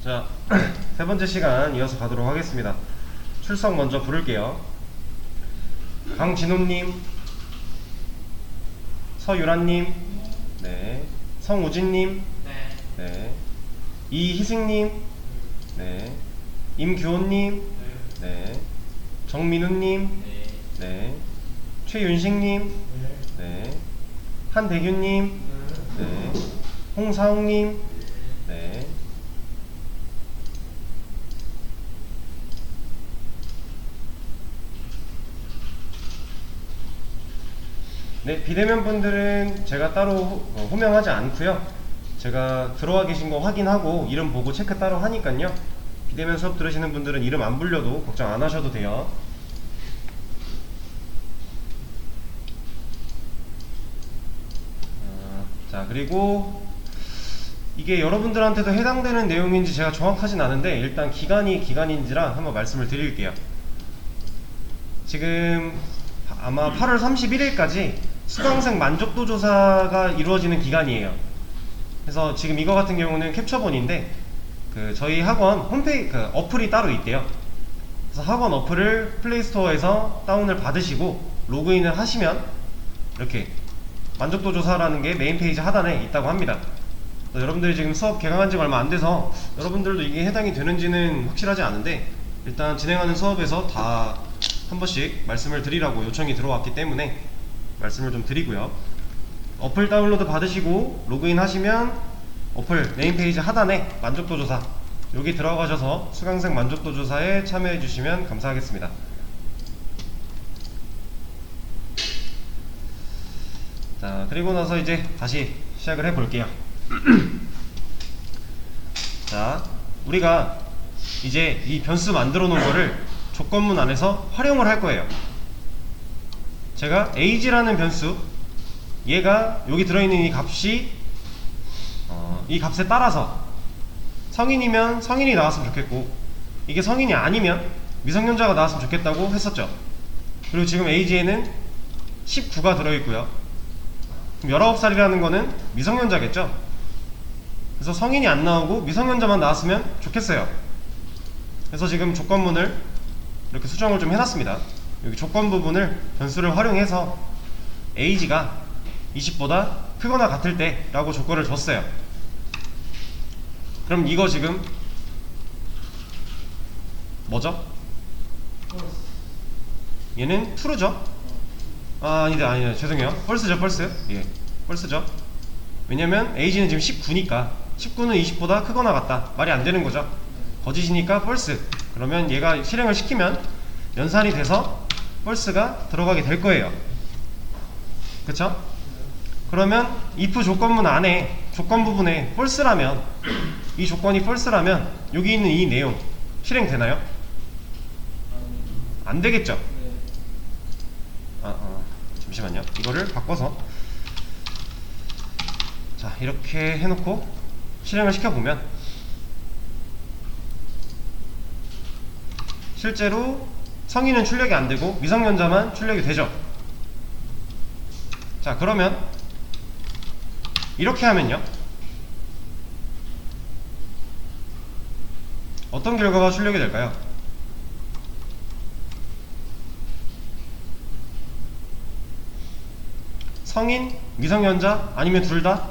자, 세 번째 시간 이어서 가도록 하겠습니다. 출석 먼저 부를게요. 강진호님, 서유란님, 네, 성우진님, 네. 네, 이희승님, 네, 임규호님, 네, 정민우님, 네. 네, 최윤식님, 네, 한대규님, 네, 홍사웅님, 네. 네, 비대면 분들은 제가 따로 호명하지 않고요. 제가 들어와 계신 거 확인하고 이름 보고 체크 따로 하니까요. 비대면 수업 들으시는 분들은 이름 안 불려도 걱정 안 하셔도 돼요. 자, 그리고 이게 여러분들한테도 해당되는 내용인지 제가 정확하진 않은데 일단 기간이 기간인지라 한번 말씀을 드릴게요. 지금 아마 8월 31일까지 수강생 만족도 조사가 이루어지는 기간이에요. 그래서 지금 이거 같은 경우는 캡처본인데 그 저희 학원 홈페이지 그 어플이 따로 있대요. 그래서 학원 어플을 플레이스토어에서 다운을 받으시고 로그인을 하시면 이렇게 만족도 조사라는 게 메인 페이지 하단에 있다고 합니다. 여러분들이 지금 수업 개강한 지가 얼마 안 돼서 여러분들도 이게 해당이 되는지는 확실하지 않은데 일단 진행하는 수업에서 다 한 번씩 말씀을 드리라고 요청이 들어왔기 때문에 말씀을 좀 드리고요. 어플 다운로드 받으시고 로그인 하시면 어플 메인 페이지 하단에 만족도 조사 여기 들어가셔서 수강생 만족도 조사에 참여해 주시면 감사하겠습니다. 자, 그리고 나서 이제 다시 시작을 해 볼게요. 자, 우리가 이제 이 변수 만들어 놓은 거를 조건문 안에서 활용을 할 거예요. 제가 age라는 변수, 얘가 여기 들어있는 이 값이 이 값에 따라서 성인이면 성인이 나왔으면 좋겠고 이게 성인이 아니면 미성년자가 나왔으면 좋겠다고 했었죠. 그리고 지금 age에는 19가 들어있고요. 그럼 19살이라는 거는 미성년자겠죠. 그래서 성인이 안 나오고 미성년자만 나왔으면 좋겠어요. 그래서 지금 조건문을 이렇게 수정을 좀 해놨습니다. 여기 조건 부분을 변수를 활용해서 age가 20보다 크거나 같을 때 라고 조건을 줬어요. 그럼 이거 지금 뭐죠? 얘는 true죠? 아니다 죄송해요. false죠. false. 예, false죠. 왜냐면 age는 지금 19니까 19는 20보다 크거나 같다 말이 안 되는 거죠. 거짓이니까 false. 그러면 얘가 실행을 시키면 연산이 돼서 false가 들어가게 될 거예요. 그쵸? 그러면 if 조건문 안에 조건 부분에 false라면 이 조건이 false라면 여기 있는 이 내용 실행되나요? 안 되겠죠? 잠시만요. 이거를 바꿔서 자, 이렇게 해놓고 실행을 시켜보면 실제로 성인은 출력이 안되고 미성년자만 출력이 되죠. 자, 그러면 이렇게 하면요 어떤 결과가 출력이 될까요? 성인, 미성년자 아니면 둘 다?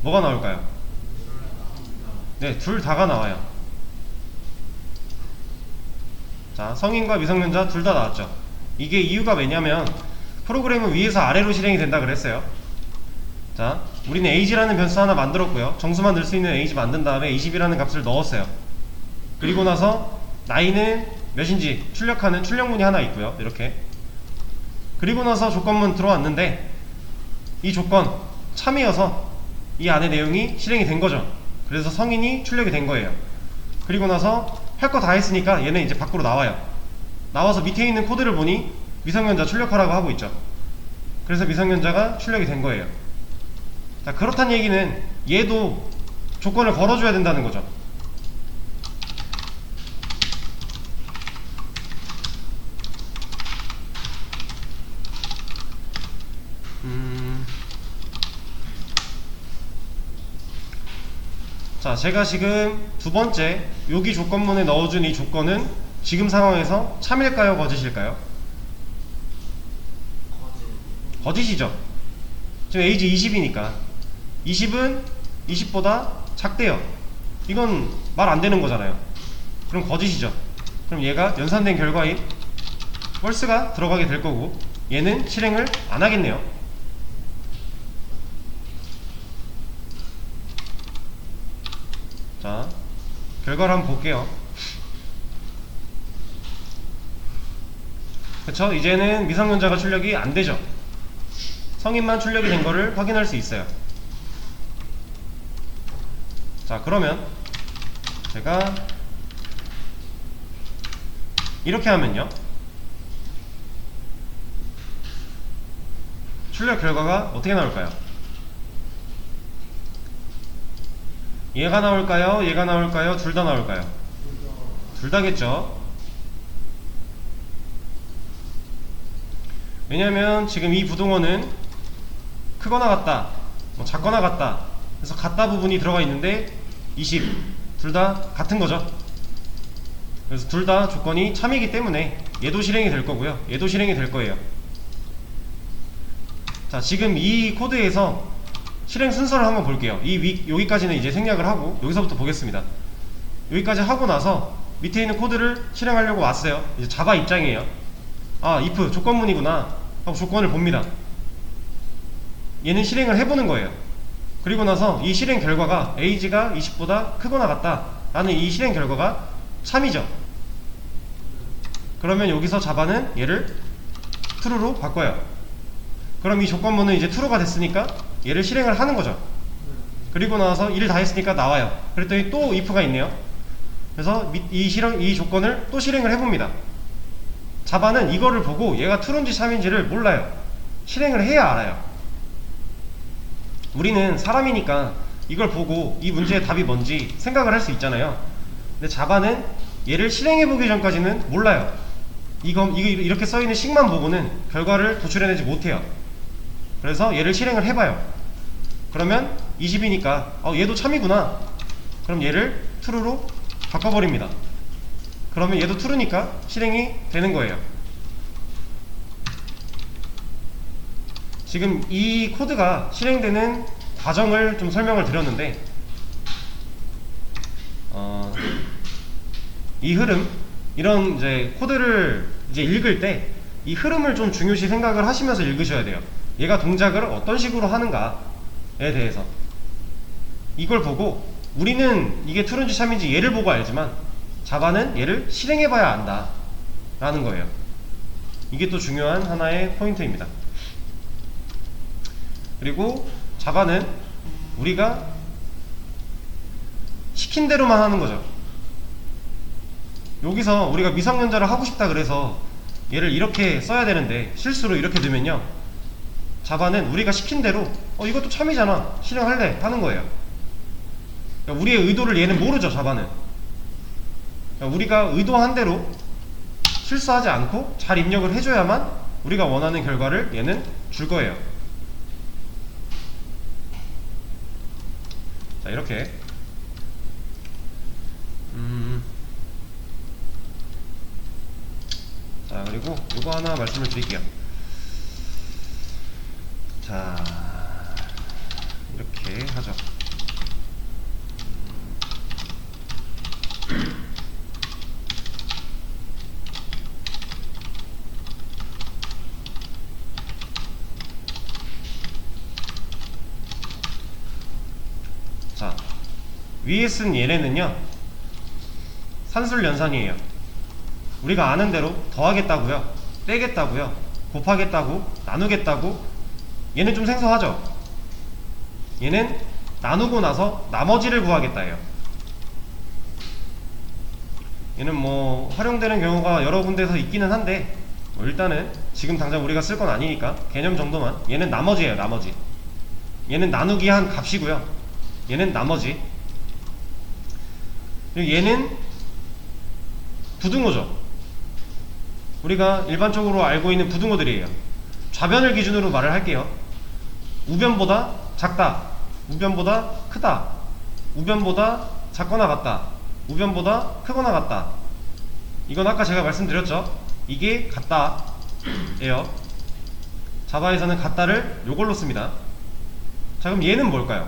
뭐가 나올까요? 네, 둘 다가 나와요. 자, 성인과 미성년자 둘 다 나왔죠. 이게 이유가 왜냐면 프로그램은 위에서 아래로 실행이 된다 그랬어요. 자, 우리는 age라는 변수 하나 만들었고요. 정수만 넣을 수 있는 age 만든 다음에 20이라는 값을 넣었어요. 그리고 나서 나이는 몇인지 출력하는 출력문이 하나 있고요. 이렇게. 그리고 나서 조건문 들어왔는데 이 조건 참이어서 이 안에 내용이 실행이 된 거죠. 그래서 성인이 출력이 된 거예요. 그리고 나서 할 거 다 했으니까 얘는 이제 밖으로 나와요. 나와서 밑에 있는 코드를 보니 미성년자 출력하라고 하고 있죠. 그래서 미성년자가 출력이 된 거예요. 자, 그렇다는 얘기는 얘도 조건을 걸어줘야 된다는 거죠. 자, 자, 제가 지금 두 번째 여기 조건문에 넣어준 이 조건은 지금 상황에서 참일까요, 거짓일까요? 거짓이죠. 지금 에이지 20이니까 20은 20보다 작대요. 이건 말 안 되는 거잖아요. 그럼 거짓이죠. 그럼 얘가 연산된 결과인 false가 들어가게 될 거고, 얘는 실행을 안 하겠네요. 자, 결과를 한번 볼게요. 그쵸? 이제는 미성년자가 출력이 안 되죠. 성인만 출력이 된 거를 확인할 수 있어요. 자, 그러면 제가 이렇게 하면요, 출력 결과가 어떻게 나올까요? 얘가 나올까요? 얘가 나올까요? 둘 다 나올까요? 둘 다겠죠. 왜냐면 지금 이 부동어는 크거나 같다, 뭐 작거나 같다, 그래서 같다 부분이 들어가 있는데 20, 둘 다 같은 거죠. 그래서 둘 다 조건이 참이기 때문에 얘도 실행이 될 거고요, 얘도 실행이 될 거예요. 자, 지금 이 코드에서 실행 순서를 한번 볼게요. 여기까지는 이제 생략을 하고 여기서부터 보겠습니다. 여기까지 하고 나서 밑에 있는 코드를 실행하려고 왔어요. 이제 자바 입장이에요. 아, if 조건문이구나 하고 조건을 봅니다. 얘는 실행을 해보는 거예요. 그리고 나서 이 실행 결과가 age가 20보다 크거나 같다 라는 이 실행 결과가 참이죠. 그러면 여기서 자바는 얘를 true로 바꿔요. 그럼 이 조건문은 이제 true가 됐으니까 얘를 실행을 하는 거죠. 그리고 나서 일을 다 했으니까 나와요. 그랬더니 또 if가 있네요. 그래서 이 조건을 또 실행을 해봅니다. 자바는 이거를 보고 얘가 true인지 참인지를 몰라요. 실행을 해야 알아요. 우리는 사람이니까 이걸 보고 이 문제의 답이 뭔지 생각을 할 수 있잖아요. 근데 자바는 얘를 실행해보기 전까지는 몰라요. 이거 이렇게 써있는 식만 보고는 결과를 도출해내지 못해요. 그래서 얘를 실행을 해봐요. 그러면 20이니까 얘도 참이구나. 그럼 얘를 true로 바꿔버립니다. 그러면 얘도 true니까 실행이 되는 거예요. 지금 이 코드가 실행되는 과정을 좀 설명을 드렸는데, 이 흐름, 이런 이제 코드를 이제 읽을 때 이 흐름을 좀 중요시 생각을 하시면서 읽으셔야 돼요. 얘가 동작을 어떤 식으로 하는가에 대해서. 이걸 보고 우리는 이게 true인지 참인지 얘를 보고 알지만 자바는 얘를 실행해봐야 안다 라는 거예요. 이게 또 중요한 하나의 포인트입니다. 그리고 자바는 우리가 시킨 대로만 하는 거죠. 여기서 우리가 미성년자를 하고 싶다 그래서 얘를 이렇게 써야 되는데 실수로 이렇게 되면요, 자바는 우리가 시킨 대로 이것도 참이잖아, 실행할래 하는 거예요. 그러니까 우리의 의도를 얘는 모르죠, 자바는. 그러니까 우리가 의도한 대로 실수하지 않고 잘 입력을 해줘야만 우리가 원하는 결과를 얘는 줄 거예요. 자, 이렇게 자, 그리고 이거 하나 말씀을 드릴게요. 자, 이렇게 하죠. 자, 위에 쓴 얘네는요, 산술연산이에요. 우리가 아는 대로 더하겠다고요, 빼겠다고요, 곱하겠다고, 나누겠다고. 얘는 좀 생소하죠? 얘는 나누고 나서 나머지를 구하겠다예요. 얘는 뭐 활용되는 경우가 여러 군데에서 있기는 한데, 일단은 지금 당장 우리가 쓸 건 아니니까 개념 정도만. 얘는 나머지예요, 나머지. 얘는 나누기 한 값이고요, 얘는 나머지. 그리고 얘는 부등호죠. 우리가 일반적으로 알고 있는 부등호들이에요. 좌변을 기준으로 말을 할게요. 우변보다 작다, 우변보다 크다, 우변보다 작거나 같다, 우변보다 크거나 같다. 이건 아까 제가 말씀드렸죠. 이게 같다 예요. 자바에서는 같다를 요걸로 씁니다. 자, 그럼 얘는 뭘까요?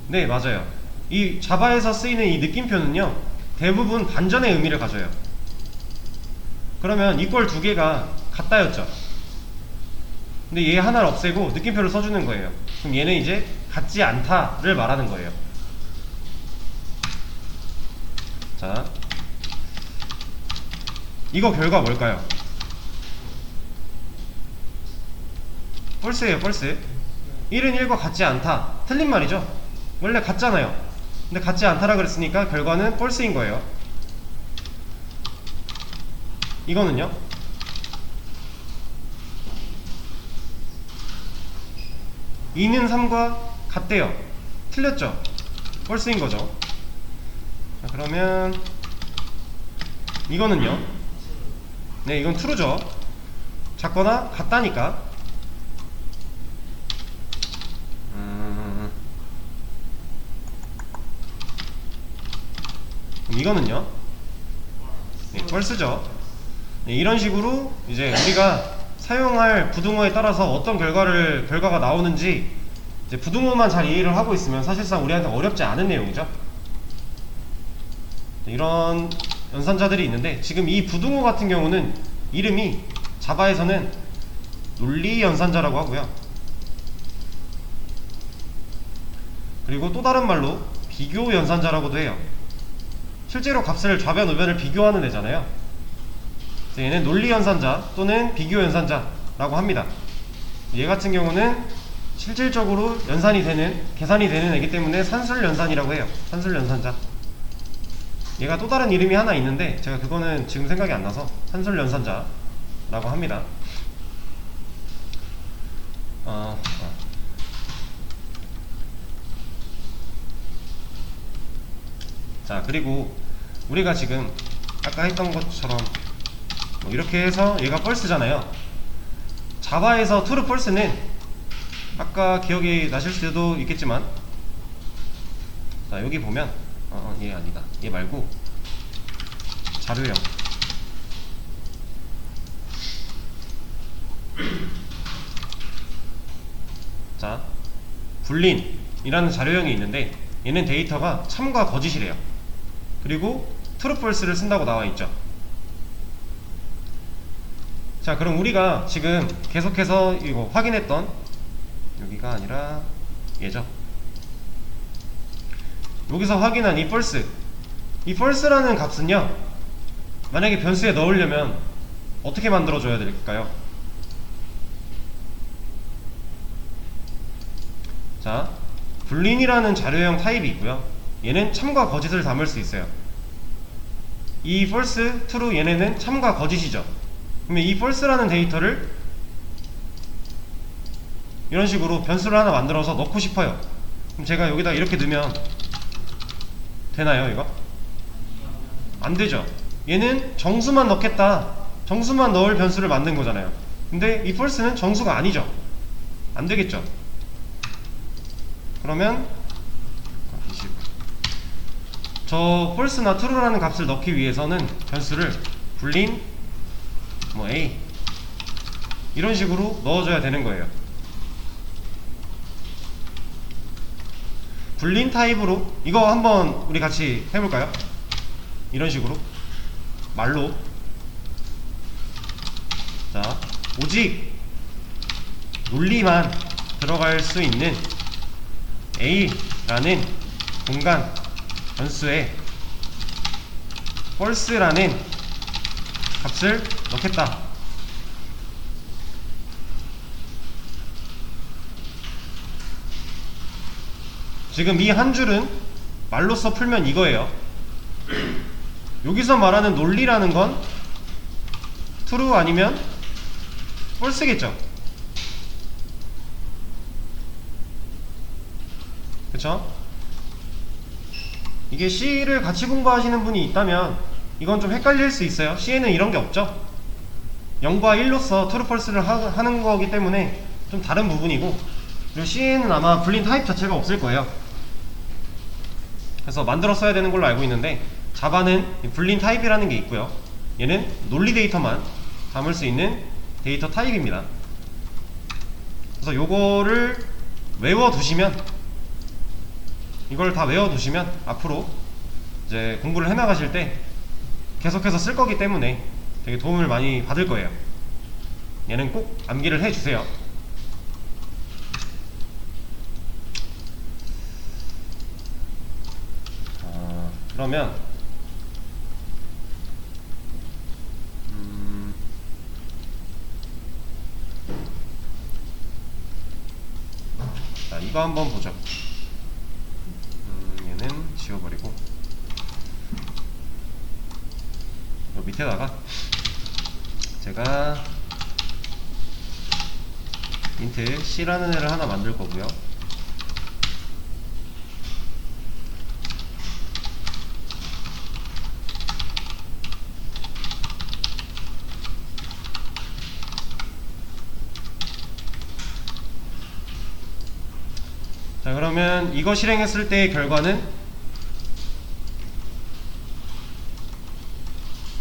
네, 맞아요. 이 자바에서 쓰이는 이 느낌표는요, 대부분 반전의 의미를 가져요. 그러면 이퀄 두 개가 같다였죠. 근데 얘 하나를 없애고 느낌표를 써주는 거예요. 그럼 얘는 이제 같지 않다를 말하는 거예요. 자, 이거 결과 뭘까요? 펄스예요, 펄스. 1은 1과 같지 않다. 틀린 말이죠. 원래 같잖아요. 근데 같지 않다라 그랬으니까 결과는 펄스인 거예요. 이거는요? 2는 3과 같대요. 틀렸죠? 펄스인 거죠. 자, 그러면 이거는요? 네, 이건 true죠. 작거나 같다니까. 그럼 이거는요? 네, false죠. 네, 이런 식으로 이제 우리가 사용할 부등호에 따라서 어떤 결과가 나오는지 이제 부등호만 잘 이해를 하고 있으면 사실상 우리한테 어렵지 않은 내용이죠. 네, 이런 연산자들이 있는데, 지금 이 부등호 같은 경우는 이름이 자바에서는 논리 연산자라고 하고요. 그리고 또 다른 말로 비교 연산자라고도 해요. 실제로 값을 좌변 우변을 비교하는 애잖아요. 얘는 논리 연산자 또는 비교 연산자라고 합니다. 얘 같은 경우는 실질적으로 연산이 되는, 계산이 되는 애기 때문에 산술 연산이라고 해요. 산술 연산자. 얘가 또 다른 이름이 하나 있는데 제가 그거는 지금 생각이 안 나서 산술 연산자라고 합니다. 자, 그리고 우리가 지금 아까 했던 것처럼 뭐 이렇게 해서 얘가 false잖아요. 자바에서 true false는 아까 기억이 나실 수도 있겠지만, 자, 여기 보면 얘 아니다, 얘 말고 자료형. 자, 불린이라는 자료형이 있는데 얘는 데이터가 참과 거짓이래요. 그리고 true false를 쓴다고 나와있죠. 자, 그럼 우리가 지금 계속해서 이거 확인했던, 여기가 아니라 얘죠. 여기서 확인한 이 false, 이 false라는 값은요, 만약에 변수에 넣으려면 어떻게 만들어줘야 될까요? 자, 불린이라는 자료형 타입이 있고요. 얘는 참과 거짓을 담을 수 있어요. 이 false, true 얘네는 참과 거짓이죠. 그러면 이 false라는 데이터를 이런 식으로 변수를 하나 만들어서 넣고 싶어요. 그럼 제가 여기다 이렇게 넣으면 되나요, 이거? 안 되죠. 얘는 정수만 넣겠다, 정수만 넣을 변수를 만든 거잖아요. 근데 이 false는 정수가 아니죠. 안 되겠죠. 그러면 저 false나 true라는 값을 넣기 위해서는 변수를 불린 뭐 a 이런 식으로 넣어줘야 되는 거예요. 불린 타입으로 이거 한번 우리 같이 해볼까요? 이런 식으로 말로, 자, 오직 논리만 들어갈 수 있는 a라는 공간 변수에 false라는 값을 넣겠다. 지금 이 한 줄은 말로써 풀면 이거예요. 여기서 말하는 논리라는 건 true 아니면 false겠죠. 그쵸? 이게 C를 같이 공부하시는 분이 있다면 이건 좀 헷갈릴 수 있어요. C에는 이런 게 없죠. 0과 1로서 true false를 하는 거기 때문에 좀 다른 부분이고, 그리고 C에는 아마 불린 타입 자체가 없을 거예요. 그래서 만들어 써야 되는 걸로 알고 있는데, 자바는 불린 타입이라는 게 있고요. 얘는 논리 데이터만 담을 수 있는 데이터 타입입니다. 그래서 요거를 외워두시면, 이걸 다 외워두시면 앞으로 이제 공부를 해나가실 때 계속해서 쓸 거기 때문에 되게 도움을 많이 받을 거예요. 얘는 꼭 암기를 해주세요. 그러면 자, 이거 한번 보죠. 얘는 지워버리고 요 밑에다가 제가 인트 C라는 애를 하나 만들 거고요. 자, 그러면 이거 실행했을 때의 결과는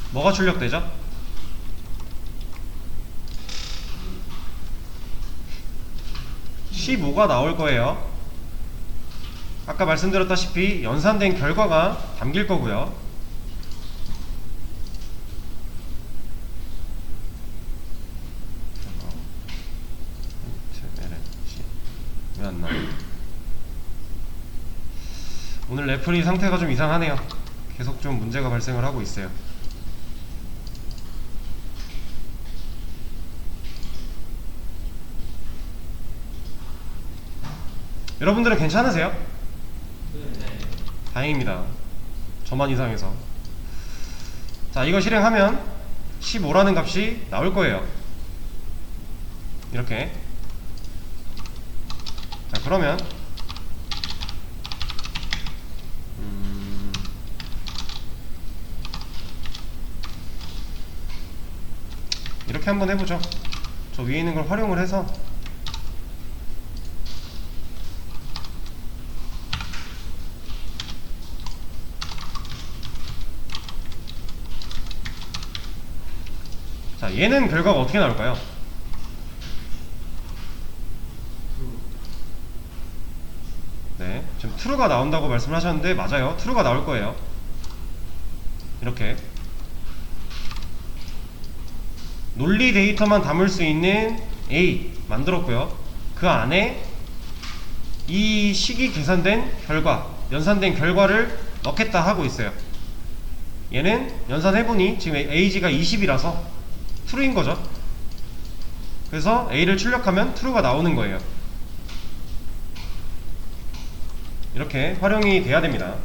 뭐가 출력되죠? 15가 나올 거예요. 아까 말씀드렸다시피 연산된 결과가 담길 거고요. 왜 안 나와요? 오늘 레플이 상태가 좀 이상하네요. 계속 좀 문제가 발생을 하고 있어요. 여러분들은 괜찮으세요? 다행입니다. 저만 이상해서. 자, 이거 실행하면 15라는 값이 나올 거예요. 이렇게. 자, 그러면 이렇게 한번 해보죠. 저 위에 있는 걸 활용을 해서 자, 얘는 결과가 어떻게 나올까요? 네, 지금 true가 나온다고 말씀을 하셨는데 맞아요. true가 나올 거예요. 이렇게 논리 데이터만 담을 수 있는 A 만들었고요. 그 안에 이 식이 계산된 결과, 연산된 결과를 넣겠다 하고 있어요. 얘는 연산해보니 지금 AG가 20이라서 true인 거죠. 그래서 A를 출력하면 true가 나오는 거예요. 이렇게 활용이 돼야 됩니다.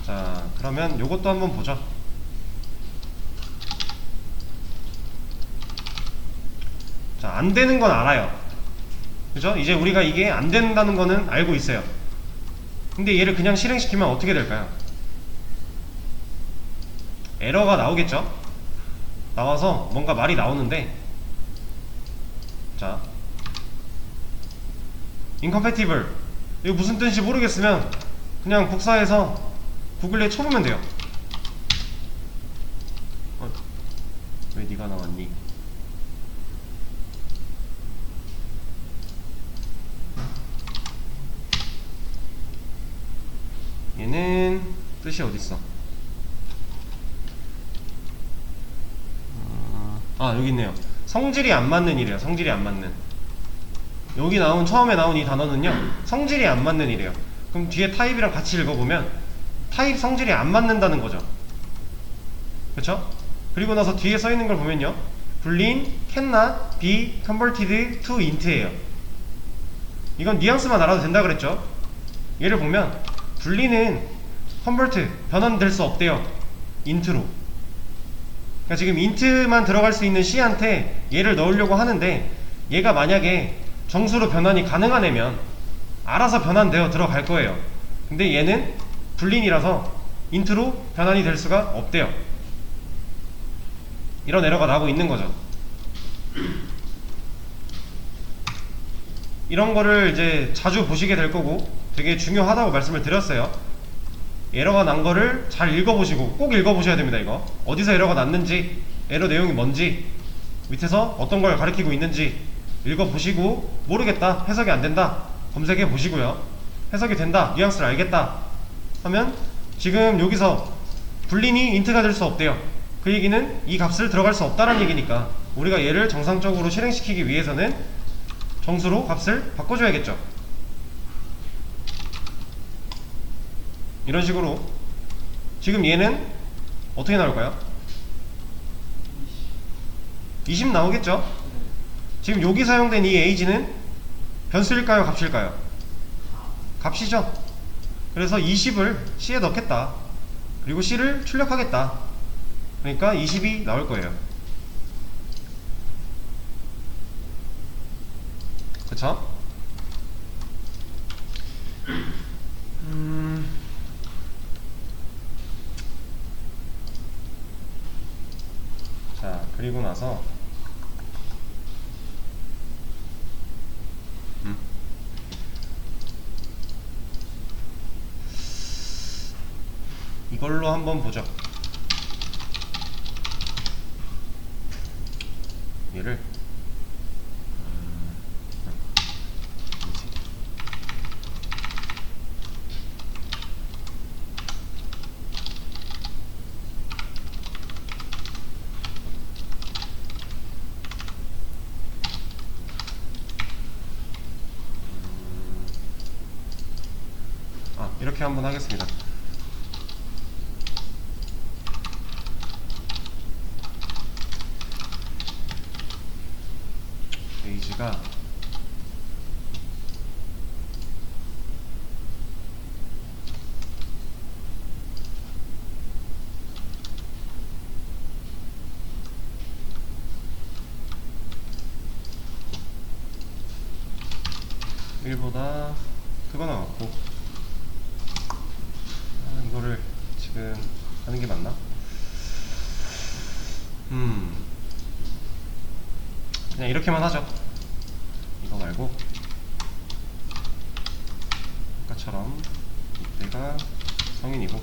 자, 그러면 요것도 한번 보죠. 자, 안 되는 건 알아요. 그죠? 이제 우리가 이게 안 된다는 거는 알고 있어요. 근데 얘를 그냥 실행시키면 어떻게 될까요? 에러가 나오겠죠? 나와서 뭔가 말이 나오는데, 자, incompatible, 이거 무슨 뜻인지 모르겠으면 그냥 복사해서 구글에 쳐보면 돼요. 왜 네가 나왔니? 얘는 뜻이 어딨어? 여기 있네요. 성질이 안 맞는 이래요. 성질이 안 맞는. 여기 처음에 나온 이 단어는요, 성질이 안 맞는 이래요. 그럼 뒤에 타입이랑 같이 읽어보면 타입 성질이 안 맞는다는 거죠. 그쵸? 그리고 나서 뒤에 써있는 걸 보면요, boolean cannot be converted to int예요. 이건 뉘앙스만 알아도 된다 그랬죠. 얘를 보면 boolean은 convert, 변환될 수 없대요. int로. 그러니까 지금 int만 들어갈 수 있는 C한테 얘를 넣으려고 하는데, 얘가 만약에 정수로 변환이 가능한 애면 알아서 변환되어 들어갈 거예요. 근데 얘는 boolean이라서 인트로 변환이 될 수가 없대요. 이런 에러가 나고 있는 거죠. 이런 거를 이제 자주 보시게 될 거고 되게 중요하다고 말씀을 드렸어요. 에러가 난 거를 잘 읽어보시고, 꼭 읽어보셔야 됩니다. 이거 어디서 에러가 났는지, 에러 내용이 뭔지, 밑에서 어떤 걸 가리키고 있는지 읽어보시고, 모르겠다, 해석이 안 된다, 검색해 보시고요. 해석이 된다, 뉘앙스를 알겠다 하면 지금 여기서 불린이 인트가 될 수 없대요. 그 얘기는 이 값을 들어갈 수 없다는 얘기니까 우리가 얘를 정상적으로 실행시키기 위해서는 정수로 값을 바꿔줘야겠죠. 이런 식으로 지금 얘는 어떻게 나올까요? 20 나오겠죠? 지금 여기 사용된 이 age는 변수일까요? 값일까요? 값이죠. 그래서 20을 c에 넣겠다. 그리고 c를 출력하겠다. 그러니까 20이 나올 거예요. 그쵸? 자, 그리고 나서 이걸로 한번 보죠. 얘를 이렇게 한번 하겠습니다. 페이지가 일보다 크거 나왔고, 이거를 지금 하는 게 맞나? 그냥 이렇게만 하죠. 이거 말고 아까처럼 이때가 성인이고,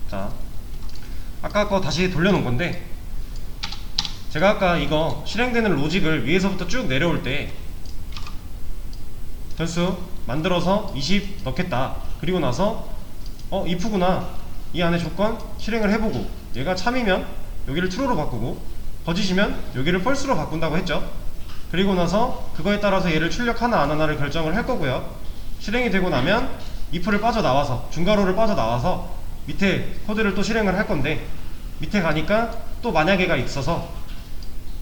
자, 아까 거 다시 돌려놓은 건데, 제가 아까 이거 실행되는 로직을 위에서부터 쭉 내려올 때 변수 만들어서 20 넣겠다. 그리고 나서 if구나, 이 안에 조건 실행을 해보고, 얘가 참이면 여기를 true로 바꾸고, 거짓이면 여기를 false로 바꾼다고 했죠. 그리고 나서 그거에 따라서 얘를 출력하나 안 하나를 결정을 할 거고요. 실행이 되고 나면 if를 빠져나와서, 중괄호를 빠져나와서 밑에 코드를 또 실행을 할 건데, 밑에 가니까 또 만약에가 있어서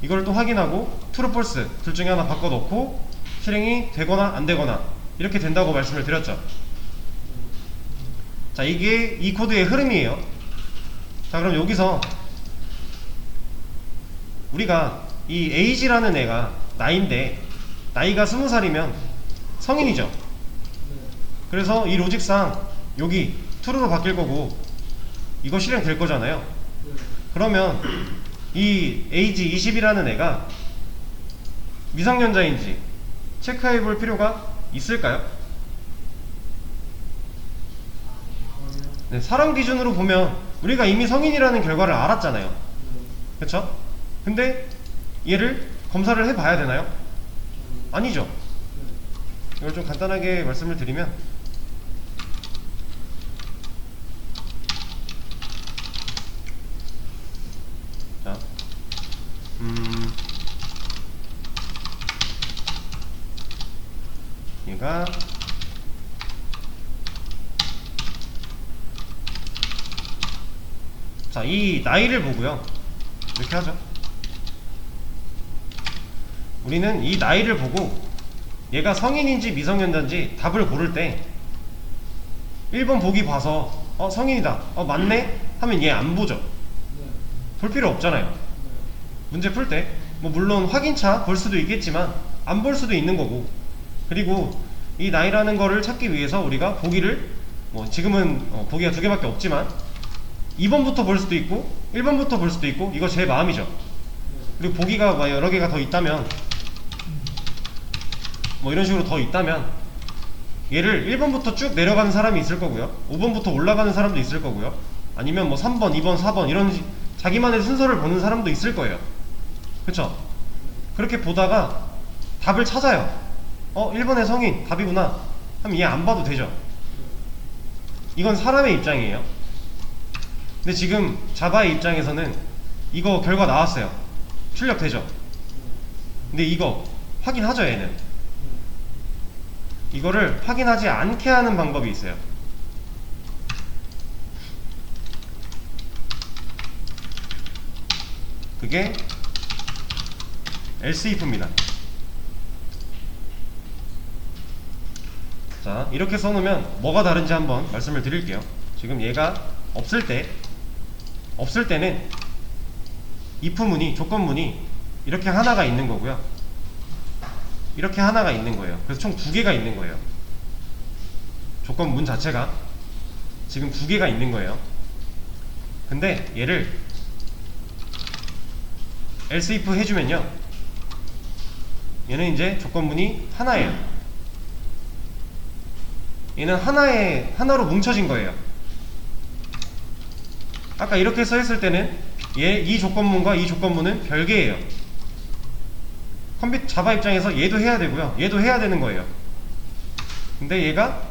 이걸 또 확인하고 true, false 둘 중에 하나 바꿔 놓고 실행이 되거나 안 되거나 이렇게 된다고 말씀을 드렸죠. 자, 이게 이 코드의 흐름이에요. 자, 그럼 여기서 우리가 이 age라는 애가 나이인데, 나이가 20살이면 성인이죠. 그래서 이 로직상 여기 true로 바뀔 거고 이거 실행될 거잖아요. 그러면 이 age 20이라는 애가 미성년자인지 체크해 볼 필요가 있을까요? 네, 사람 기준으로 보면 우리가 이미 성인이라는 결과를 알았잖아요. 그쵸? 근데 얘를 검사를 해봐야 되나요? 아니죠. 이걸 좀 간단하게 말씀을 드리면, 자, 얘가 자, 이 나이를 보고요, 이렇게 하죠. 우리는 이 나이를 보고 얘가 성인인지 미성년자인지 답을 고를 때 1번 보기 봐서 성인이다, 맞네 하면 얘 안 보죠. 볼 필요 없잖아요. 문제 풀 때 뭐 물론 확인차 볼 수도 있겠지만 안 볼 수도 있는 거고, 그리고 이 나이라는 거를 찾기 위해서 우리가 보기를 뭐 지금은 보기가 2개밖에 없지만 2번부터 볼 수도 있고 1번부터 볼 수도 있고, 이거 제 마음이죠. 그리고 보기가 막 여러 개가 더 있다면, 뭐 이런 식으로 더 있다면 얘를 1번부터 쭉 내려가는 사람이 있을 거고요, 5번부터 올라가는 사람도 있을 거고요, 아니면 뭐 3번, 2번, 4번 이런 자기만의 순서를 보는 사람도 있을 거예요. 그쵸? 그렇게 보다가 답을 찾아요. 1번의 성인 답이구나 하면 얘 안 봐도 되죠. 이건 사람의 입장이에요. 근데 지금 자바의 입장에서는 이거 결과 나왔어요. 출력되죠? 근데 이거 확인하죠. 얘는 이거를 확인하지 않게 하는 방법이 있어요. 그게 else if입니다. 자, 이렇게 써놓으면 뭐가 다른지 한번 말씀을 드릴게요. 지금 얘가 없을 때는 if문이, 조건문이 이렇게 하나가 있는 거고요, 이렇게 하나가 있는 거예요. 그래서 총 2개가 있는 거예요. 조건문 자체가 지금 2개가 있는 거예요. 근데 얘를 else if 해주면요, 얘는 이제 조건문이 하나예요. 얘는 하나로 뭉쳐진 거예요. 아까 이렇게 써있을 때는 이 조건문과 이 조건문은 별개예요. 자바 입장에서 얘도 해야 되고요, 얘도 해야 되는 거예요. 근데 얘가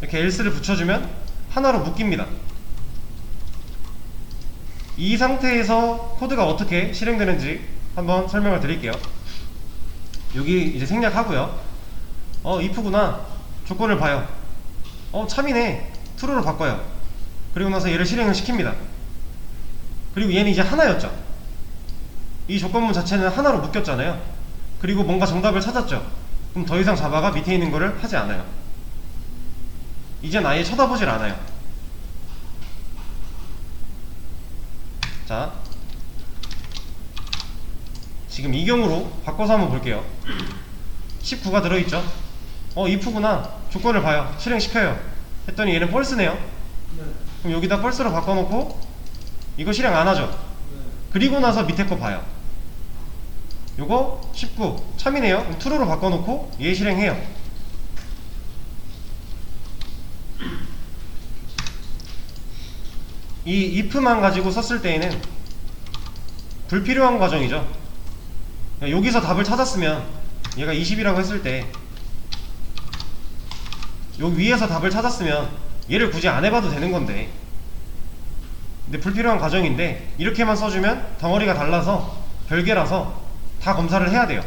이렇게 else를 붙여주면 하나로 묶입니다. 이 상태에서 코드가 어떻게 실행되는지 한번 설명을 드릴게요. 여기 이제 생략하고요. if구나, 조건을 봐요. 참이네, true로 바꿔요. 그리고 나서 얘를 실행을 시킵니다. 그리고 얘는 이제 하나였죠. 이 조건문 자체는 하나로 묶였잖아요. 그리고 뭔가 정답을 찾았죠. 그럼 더 이상 자바가 밑에 있는 거를 하지 않아요. 이젠 아예 쳐다보질 않아요. 자, 지금 이 경우로 바꿔서 한번 볼게요. 19가 들어있죠. if구나, 조건을 봐요. 실행시켜요. 했더니 얘는 false네요. 그럼 여기다 false로 바꿔놓고 이거 실행 안하죠. 그리고 나서 밑에 거 봐요. 요거 19 참이네요. 그럼 true로 바꿔놓고 얘 실행해요. 이 if만 가지고 썼을 때에는 불필요한 과정이죠. 여기서 답을 찾았으면, 얘가 20이라고 했을 때 여기 위에서 답을 찾았으면 얘를 굳이 안 해봐도 되는 건데, 근데 불필요한 과정인데 이렇게만 써주면 덩어리가 달라서 별개라서 다 검사를 해야 돼요.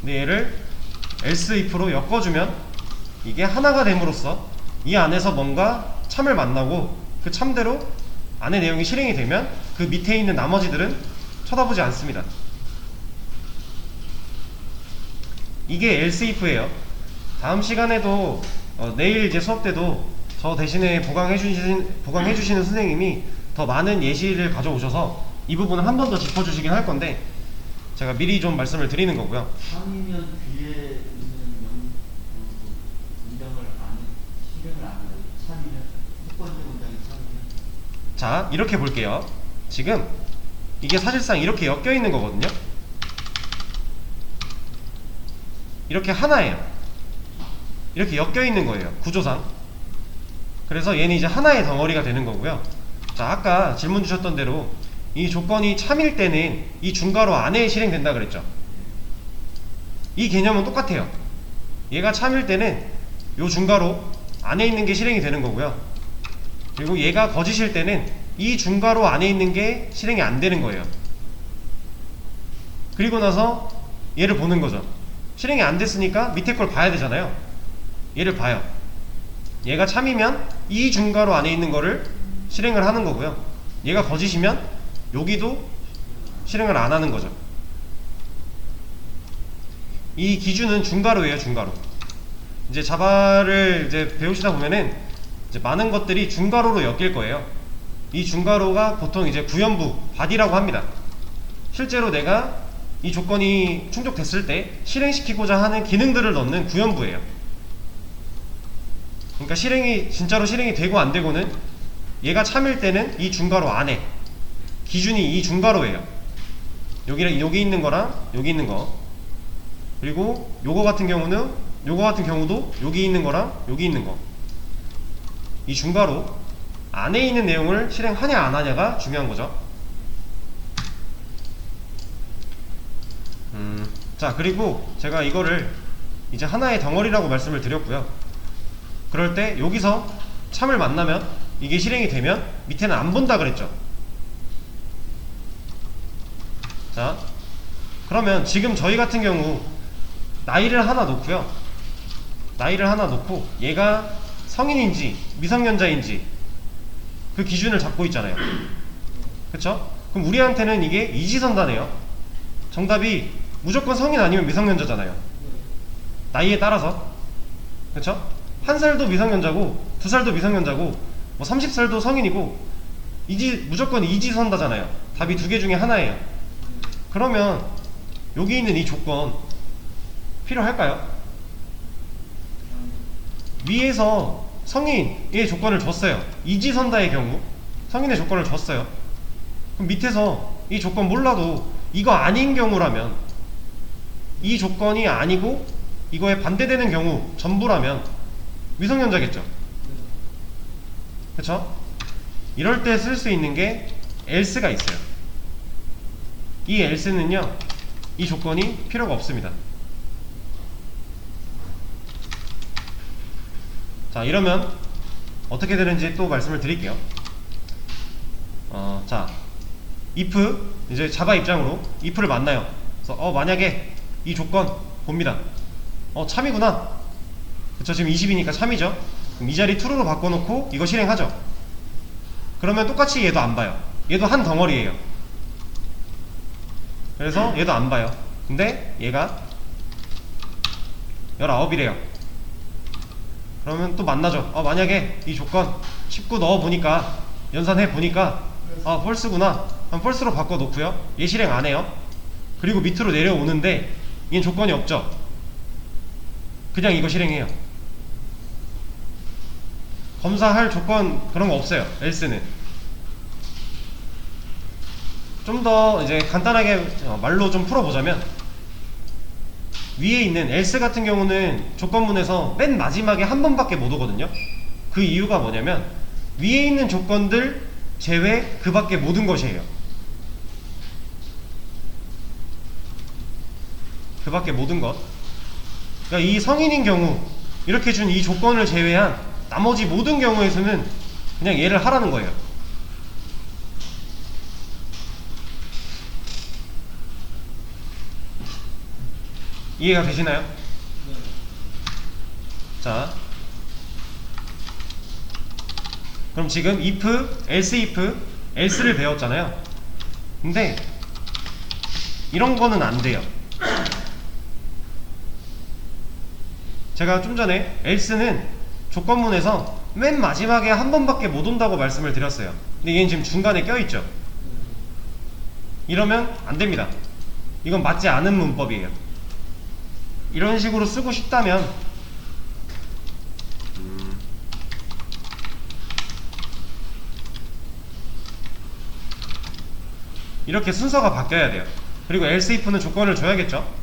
근데 얘를 else if로 엮어주면 이게 하나가 됨으로써 이 안에서 뭔가 참을 만나고 그 참대로 안의 내용이 실행이 되면 그 밑에 있는 나머지들은 쳐다보지 않습니다. 이게 else if예요. 다음 시간에도 내일 이제 수업 때도 저 대신에 보강해주시는 선생님이 더 많은 예시를 가져오셔서 이 부분을 한 번 더 짚어주시긴 할 건데, 제가 미리 좀 말씀을 드리는 거고요. 참이면 뒤에 있는 문장을 실행을 안 해요. 참이면 첫 번째 문장이 참이면. 자, 이렇게 볼게요. 지금 이게 사실상 이렇게 엮여 있는 거거든요. 이렇게 하나예요. 이렇게 엮여 있는 거예요, 구조상. 그래서 얘는 이제 하나의 덩어리가 되는 거고요. 자, 아까 질문 주셨던 대로 이 조건이 참일 때는 이 중괄호 안에 실행된다 그랬죠. 이 개념은 똑같아요. 얘가 참일 때는 요 중괄호 안에 있는 게 실행이 되는 거고요, 그리고 얘가 거짓일 때는 이 중괄호 안에 있는 게 실행이 안 되는 거예요. 그리고 나서 얘를 보는 거죠. 실행이 안 됐으니까 밑에 걸 봐야 되잖아요. 얘를 봐요. 얘가 참이면 이 중괄호 안에 있는 거를 실행을 하는 거고요, 얘가 거짓이면 여기도 실행을 안 하는 거죠. 이 기준은 중괄호예요, 중괄호. 이제 자바를 이제 배우시다 보면은 이제 많은 것들이 중괄호로 엮일 거예요. 이 중괄호가 보통 이제 구연부, 바디라고 합니다. 실제로 내가 이 조건이 충족됐을 때 실행시키고자 하는 기능들을 넣는 구연부예요. 그러니까 진짜로 실행이 되고 안 되고는 얘가 참일 때는 이 중괄호 안에 기준이 이 중괄호예요. 여기 있는 거랑 여기 있는 거, 그리고 요거 같은 경우도 여기 있는 거랑 여기 있는 거, 이 중괄호 안에 있는 내용을 실행하냐 안 하냐가 중요한 거죠. 자, 그리고 제가 이거를 이제 하나의 덩어리라고 말씀을 드렸고요. 그럴 때 여기서 참을 만나면 이게 실행이 되면 밑에는 안 본다 그랬죠. 자, 그러면 지금 저희 같은 경우 나이를 하나 놓고요. 나이를 하나 놓고 얘가 성인인지 미성년자인지 그 기준을 잡고 있잖아요. 그쵸? 그럼 우리한테는 이게 이지선다네요. 정답이 무조건 성인 아니면 미성년자잖아요. 나이에 따라서. 그쵸? 1살도 미성년자고 2살도 미성년자고 뭐 30살도 성인이고 무조건 이지선다잖아요. 답이 두 개 중에 하나예요. 그러면 여기 있는 이 조건 필요할까요? 위에서 성인의 조건을 줬어요. 이지선다의 경우 성인의 조건을 줬어요. 그럼 밑에서 이 조건 몰라도 이거 아닌 경우라면, 이 조건이 아니고 이거에 반대되는 경우 전부라면 미성년자겠죠. 그쵸? 이럴 때 쓸 수 있는 게 else가 있어요. 이 else는요, 이 조건이 필요가 없습니다. 자, 이러면 어떻게 되는지 또 말씀을 드릴게요. 자, if, 이제 자바 입장으로 if를 만나요. 그래서 만약에 이 조건 봅니다. 참이구나. 그쵸, 지금 20이니까 참이죠. 그럼 이 자리 true로 바꿔놓고 이거 실행하죠. 그러면 똑같이 얘도 안 봐요. 얘도 한 덩어리예요. 그래서 얘도 안 봐요. 근데 얘가 19이래요. 그러면 또 만나죠. 만약에 이 조건 19 넣어보니까, 연산해보니까 false구나. 그럼 false로 바꿔놓고요. 얘 실행 안해요. 그리고 밑으로 내려오는데 얘는 조건이 없죠. 그냥 이거 실행해요. 검사할 조건 그런 거 없어요. else는. 좀 더 이제 간단하게 말로 좀 풀어보자면, 위에 있는 else 같은 경우는 조건문에서 맨 마지막에 한 번밖에 못 오거든요. 그 이유가 뭐냐면 위에 있는 조건들 제외 그 밖에 모든 것이에요. 그 밖에 모든 것. 그러니까 이 성인인 경우 이렇게 준 이 조건을 제외한 나머지 모든 경우에서는 그냥 얘를 하라는 거예요. 이해가 되시나요? 네. 자, 그럼 지금 if, else를 배웠잖아요. 근데 이런 거는 안 돼요. 제가 좀 전에 else는 조건문에서 맨 마지막에 한 번밖에 못 온다고 말씀을 드렸어요. 근데 얘는 지금 중간에 껴있죠. 이러면 안 됩니다. 이건 맞지 않은 문법이에요. 이런 식으로 쓰고 싶다면 이렇게 순서가 바뀌어야 돼요. 그리고 else if는 조건을 줘야겠죠.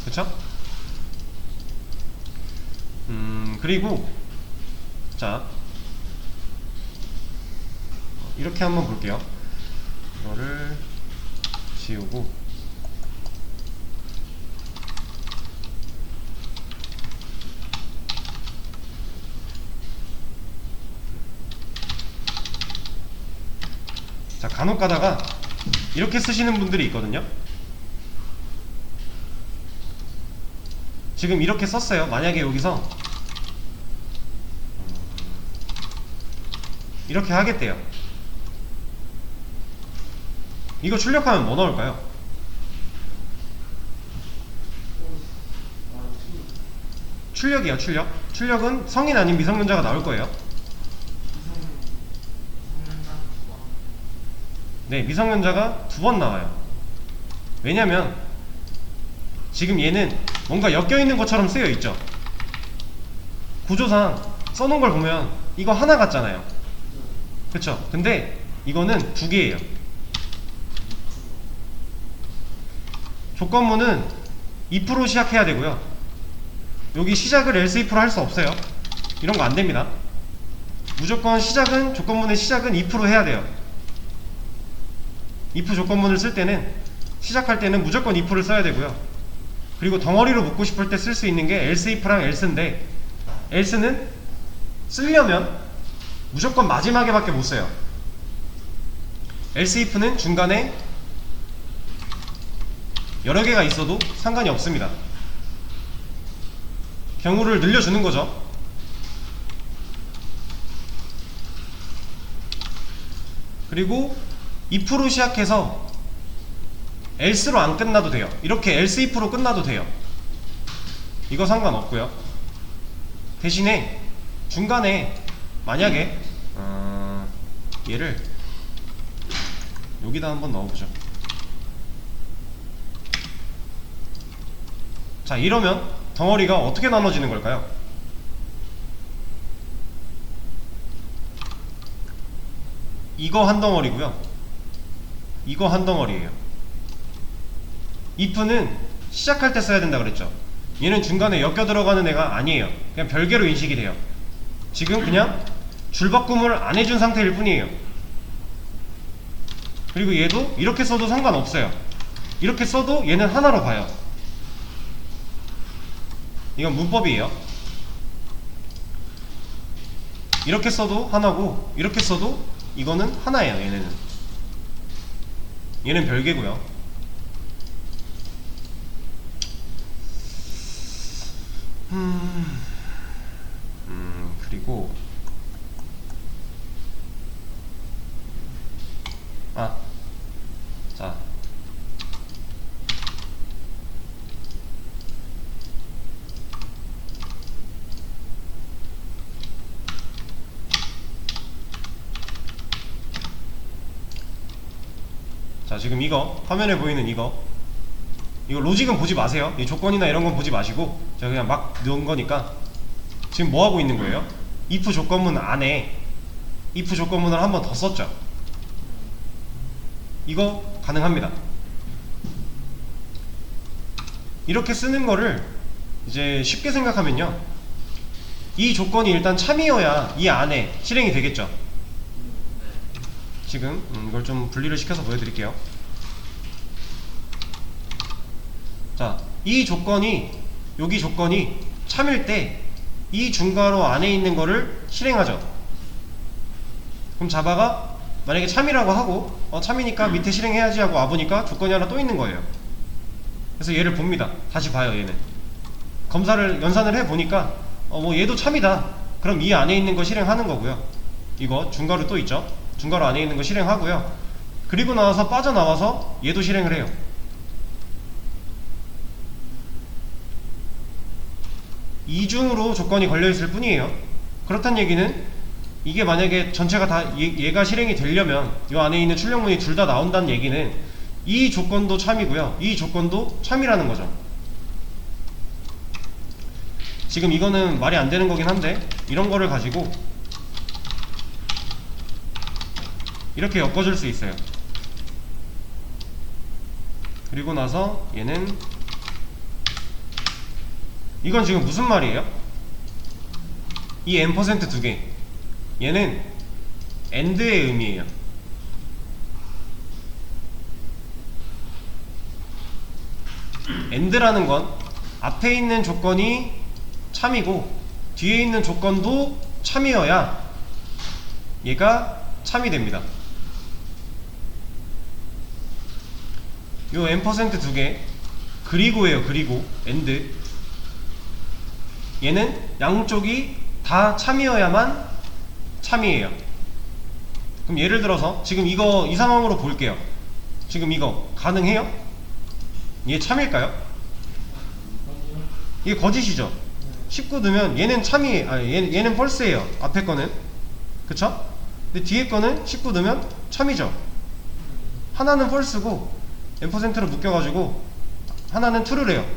그쵸? 그리고 자, 이렇게 한번 볼게요. 이거를 지우고, 자, 간혹 가다가 이렇게 쓰시는 분들이 있거든요. 지금 이렇게 썼어요. 만약에 여기서 이렇게 하겠대요. 이거 출력하면 뭐 나올까요? 출력이요, 출력. 출력은 성인 아닌 미성년자가 나올 거예요. 네, 미성년자가 2번 나와요. 왜냐면 지금 얘는 뭔가 엮여있는 것처럼 쓰여 있죠. 구조상 써놓은 걸 보면 이거 하나 같잖아요. 그쵸? 근데 이거는 2개예요. 조건문은 if로 시작해야 되고요. 여기 시작을 else if로 할 수 없어요. 이런 거 안 됩니다. 무조건 시작은, 조건문의 시작은 if로 해야 돼요. if 조건문을 쓸 때는, 시작할 때는 무조건 if를 써야 되고요. 그리고 덩어리로 묶고 싶을 때 쓸 수 있는 게 else if랑 else인데, else는 쓰려면 무조건 마지막에 밖에 못 써요. else if는 중간에 여러 개가 있어도 상관이 없습니다. 경우를 늘려주는 거죠. 그리고 if로 시작해서 else로 안 끝나도 돼요. 이렇게 else if로 끝나도 돼요. 이거 상관없고요. 대신에 중간에 만약에 얘를 여기다 한번 넣어보죠. 자, 이러면 덩어리가 어떻게 나눠지는 걸까요? 이거 한 덩어리고요, 이거 한 덩어리예요. if는 시작할 때 써야 된다 그랬죠. 얘는 중간에 엮여 들어가는 애가 아니에요. 그냥 별개로 인식이 돼요. 지금 그냥 줄바꿈을 안 해준 상태일 뿐이에요. 그리고 얘도 이렇게 써도 상관없어요. 이렇게 써도 얘는 하나로 봐요. 이건 문법이에요. 이렇게 써도 하나고, 이렇게 써도 이거는 하나예요. 얘는 별개고요. 그리고 자, 지금 이거 화면에 보이는 이거 로직은 보지 마세요. 이 조건이나 이런 건 보지 마시고 제가 그냥 막 넣은 거니까. 지금 뭐 하고 있는 거예요? if 조건문 안에 if 조건문을 한 번 더 썼죠. 이거 가능합니다. 이렇게 쓰는 거를 이제 쉽게 생각하면요, 이 조건이 일단 참이어야 이 안에 실행이 되겠죠. 지금 이걸 좀 분리를 시켜서 보여드릴게요. 자, 이 조건이, 여기 조건이 참일 때 이 중괄호 안에 있는 거를 실행하죠. 그럼 자바가 만약에 참이라고 하고 참이니까 밑에 실행해야지 하고 와보니까 조건이 하나 또 있는 거예요. 그래서 얘를 봅니다. 다시 봐요. 얘는 검사를, 연산을 해보니까 뭐 얘도 참이다. 그럼 이 안에 있는 거 실행하는 거고요. 이거 중괄호 또 있죠. 중괄호 안에 있는 거 실행하고요. 그리고 나와서 빠져나와서 얘도 실행을 해요. 이중으로 조건이 걸려있을 뿐이에요. 그렇단 얘기는 이게 만약에 전체가 다 얘가 실행이 되려면 이 안에 있는 출력문이 둘 다 나온다는 얘기는 이 조건도 참이고요, 이 조건도 참이라는 거죠. 지금 이거는 말이 안 되는 거긴 한데, 이런 거를 가지고 이렇게 엮어줄 수 있어요. 그리고 나서 얘는, 이건 지금 무슨 말이에요? 이 n% 두 개, 얘는 AND의 의미예요. AND라는 건 앞에 있는 조건이 참이고 뒤에 있는 조건도 참이어야 얘가 참이 됩니다. 요 n% 두 개, 그리고예요. 그리고 AND, 얘는 양쪽이 다 참이어야만 참이에요. 그럼 예를 들어서 지금 이거 이 상황으로 볼게요. 지금 이거 가능해요? 이게 참일까요? 이게 거짓이죠. 19 넣으면 얘는 참이, 아니 얘는 펄스예요. 앞에 거는. 그쵸? 근데 뒤에 거는 19 넣으면 참이죠. 하나는 펄스고 %로 묶여가지고 하나는 true래요.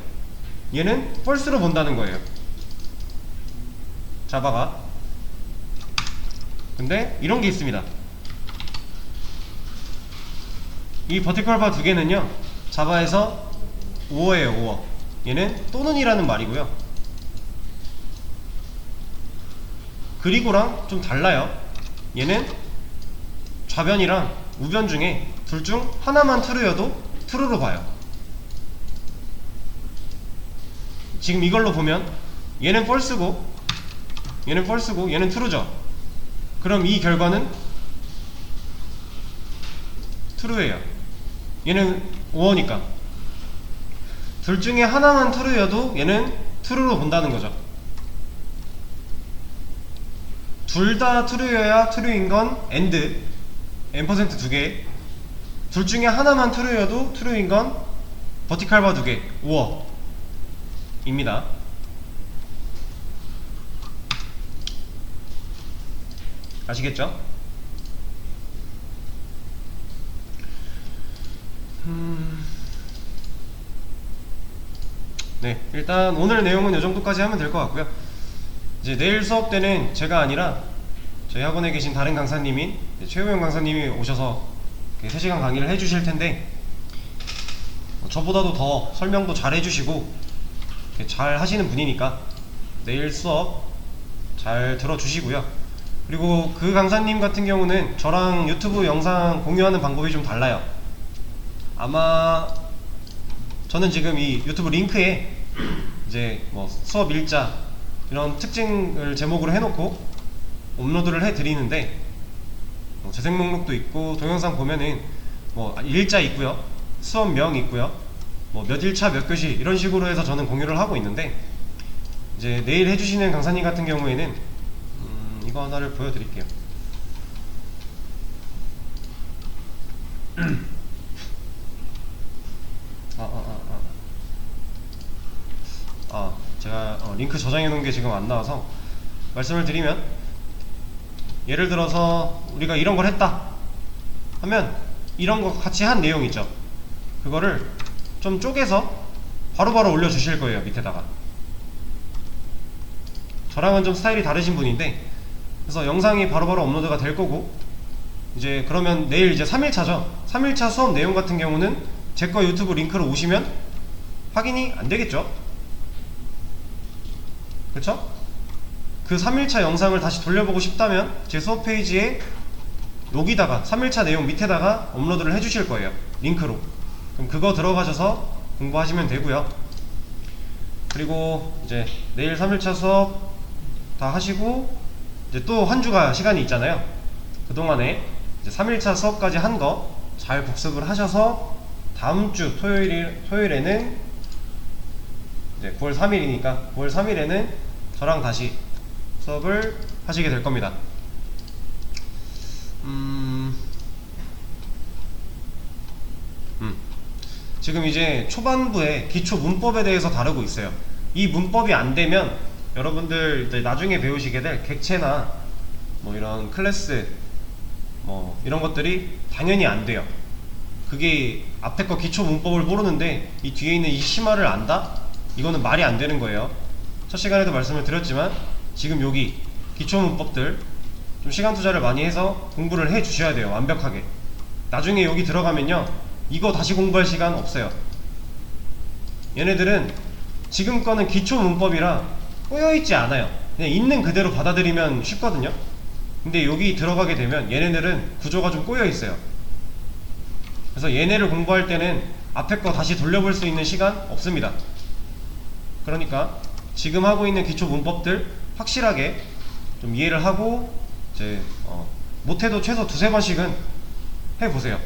얘는 펄스로 본다는 거예요. 자바가. 근데 이런 게 있습니다. 이 버티컬 바 두 개는요, 자바에서 오어예요. 오어. 얘는 또는이라는 말이고요. 그리고랑 좀 달라요. 얘는 좌변이랑 우변 중에 둘 중 하나만 true여도 true로 봐요. 지금 이걸로 보면 얘는 false고 얘는 false고 얘는 true죠. 그럼 이 결과는 true예요. 얘는 오어니까. 둘 중에 하나만 true여도 얘는 true로 본다는 거죠. 둘 다 true여야 true인 건 and n% 두 개. 둘 중에 하나만 true여도 true인 건 버티컬 바 두 개, 오어 입니다. 아시겠죠? 네, 일단 오늘 내용은 이 정도까지 하면 될 것 같고요. 이제 내일 수업 때는 제가 아니라 저희 학원에 계신 다른 강사님인 최우영 강사님이 오셔서 3시간 강의를 해주실 텐데, 저보다도 더 설명도 잘 해주시고 잘 하시는 분이니까 내일 수업 잘 들어주시고요. 그리고 그 강사님 같은 경우는 저랑 유튜브 영상 공유하는 방법이 좀 달라요. 아마 저는 지금 이 유튜브 링크에 이제 뭐 수업 일자 이런 특징을 제목으로 해놓고 업로드를 해드리는데, 재생 목록도 있고 동영상 보면은 뭐 일자 있고요, 수업명 있고요, 뭐 몇 일차 몇 교시 이런 식으로 해서 저는 공유를 하고 있는데, 이제 내일 해주시는 강사님 같은 경우에는 이거 하나를 보여드릴게요. 제가 링크 저장해 놓은 게 지금 안 나와서 말씀을 드리면, 예를 들어서 우리가 이런 걸 했다 하면 이런 거 같이 한 내용 있죠. 그거를 좀 쪼개서 바로바로 올려 주실 거예요. 밑에다가. 저랑은 좀 스타일이 다르신 분인데, 그래서 영상이 바로바로 업로드가 될 거고, 이제 그러면 내일 이제 3일차죠 3일차 수업 내용 같은 경우는 제 거 유튜브 링크로 오시면 확인이 안 되겠죠. 그쵸? 그 3일차 영상을 다시 돌려보고 싶다면 제 수업 페이지에 여기다가 3일차 내용 밑에다가 업로드를 해주실 거예요. 링크로. 그럼 그거 들어가셔서 공부하시면 되고요. 그리고 이제 내일 3일차 수업 다 하시고 이제 또 한 주가 시간이 있잖아요. 그동안에 이제 3일차 수업까지 한 거 잘 복습을 하셔서 다음 주 토요일에는 이제 9월 3일이니까 9월 3일에는 저랑 다시 수업을 하시게 될 겁니다. 지금 이제 초반부에 기초 문법에 대해서 다루고 있어요. 이 문법이 안 되면 여러분들 이제 나중에 배우시게 될 객체나 뭐 이런 클래스 뭐 이런 것들이 당연히 안 돼요. 그게 앞에 거 기초 문법을 모르는데 이 뒤에 있는 이 심화를 안다? 이거는 말이 안 되는 거예요. 첫 시간에도 말씀을 드렸지만 지금 여기 기초 문법들 좀 시간 투자를 많이 해서 공부를 해 주셔야 돼요. 완벽하게. 나중에 여기 들어가면요, 이거 다시 공부할 시간 없어요. 얘네들은 지금 거는 기초 문법이라 꼬여있지 않아요. 그냥 있는 그대로 받아들이면 쉽거든요. 근데 여기 들어가게 되면 얘네들은 구조가 좀 꼬여있어요. 그래서 얘네를 공부할 때는 앞에 거 다시 돌려볼 수 있는 시간 없습니다. 그러니까 지금 하고 있는 기초 문법들 확실하게 좀 이해를 하고 이제 못해도 최소 2-3번씩은 해보세요.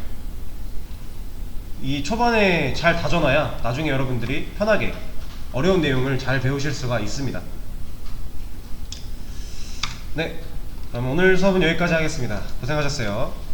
이 초반에 잘 다져놔야 나중에 여러분들이 편하게 어려운 내용을 잘 배우실 수가 있습니다. 네, 그럼 오늘 수업은 여기까지 하겠습니다. 고생하셨어요.